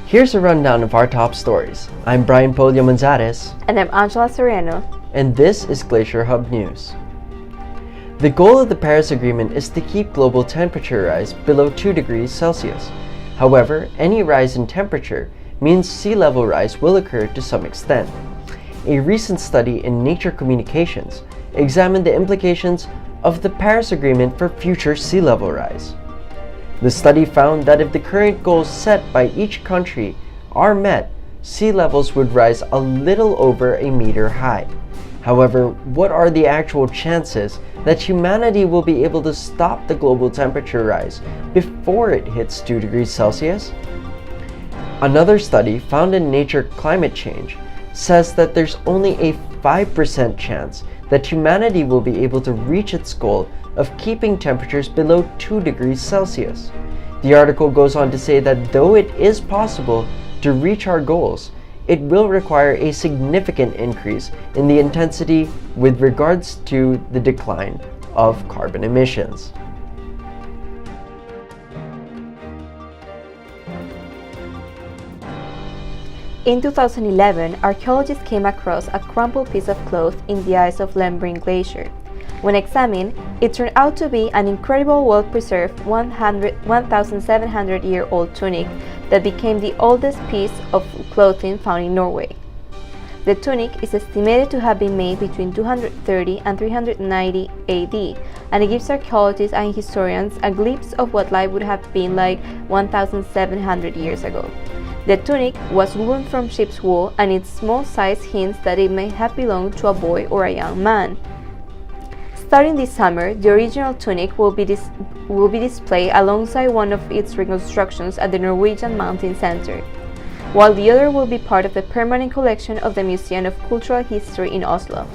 Here's a rundown of our top stories. I'm Brian Polio Manzares. And I'm Angela Soriano. And this is GlacierHub News. The goal of the Paris Agreement is to keep global temperature rise below 2 degrees Celsius. However, any rise in temperature means sea level rise will occur to some extent. A recent study in Nature Communications examined the implications of the Paris Agreement for future sea level rise. The study found that if the current goals set by each country are met, sea levels would rise a little over a meter high. However, what are the actual chances that humanity will be able to stop the global temperature rise before it hits 2 degrees Celsius? Another study found in Nature Climate Change says that there's only a 5% chance that humanity will be able to reach its goal of keeping temperatures below 2 degrees Celsius. The article goes on to say that though it is possible to reach our goals, it will require a significant increase in the intensity with regards to the decline of carbon emissions. In 2011, archaeologists came across a crumpled piece of cloth in the ice of Lendbreen Glacier. When examined, it turned out to be an incredible well-preserved 1,700-year-old tunic that became the oldest piece of clothing found in Norway. The tunic is estimated to have been made between 230 and 390 AD, and it gives archaeologists and historians a glimpse of what life would have been like 1,700 years ago. The tunic was woven from sheep's wool, and its small size hints that it may have belonged to a boy or a young man. Starting this summer, the original tunic will be displayed alongside one of its reconstructions at the Norwegian Mountain Center, while the other will be part of the permanent collection of the Museum of Cultural History in Oslo.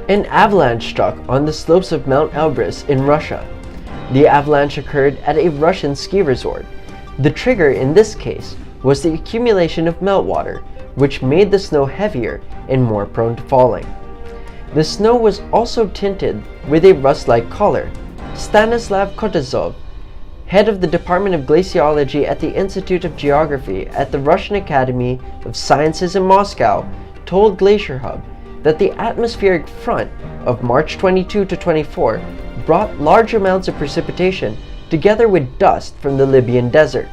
An avalanche struck on the slopes of Mount Elbrus in Russia. The avalanche occurred at a Russian ski resort. The trigger in this case was the accumulation of meltwater, which made the snow heavier and more prone to falling. The snow was also tinted with a rust-like color. Stanislav Kutuzov, head of the Department of Glaciology at the Institute of Geography at the Russian Academy of Sciences in Moscow, told GlacierHub that the atmospheric front of March 22 to 24 brought large amounts of precipitation together with dust from the Libyan desert.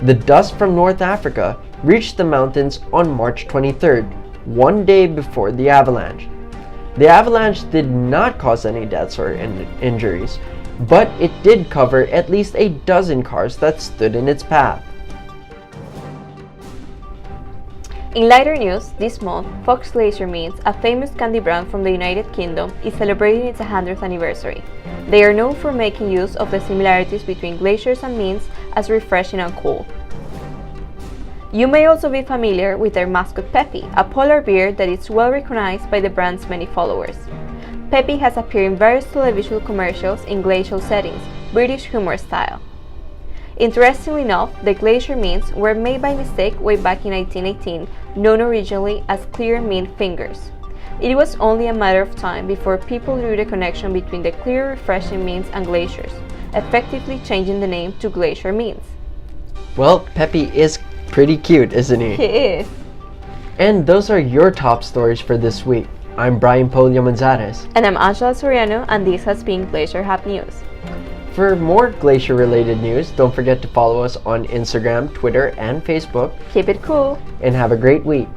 The dust from North Africa reached the mountains on March 23rd, one day before the avalanche. The avalanche did not cause any deaths or injuries, but it did cover at least a dozen cars that stood in its path. In lighter news, this month, Fox Glacier Mints, a famous candy brand from the United Kingdom, is celebrating its 100th anniversary. They are known for making use of the similarities between glaciers and mints as refreshing and cool. You may also be familiar with their mascot Peppy, a polar bear that is well recognized by the brand's many followers. Peppy has appeared in various television commercials in glacial settings, British humor style. Interestingly enough, the glacier mints were made by mistake way back in 1918, known originally as clear mint fingers. It was only a matter of time before people drew the connection between the clear, refreshing mints and glaciers, effectively changing the name to Glacier Mints. Well, Peppy is pretty cute, isn't he? He is. And those are your top stories for this week. I'm Brian Polio Manzares. And I'm Angela Soriano, and this has been GlacierHub News. For more glacier-related news, don't forget to follow us on Instagram, Twitter, and Facebook. Keep it cool. And have a great week.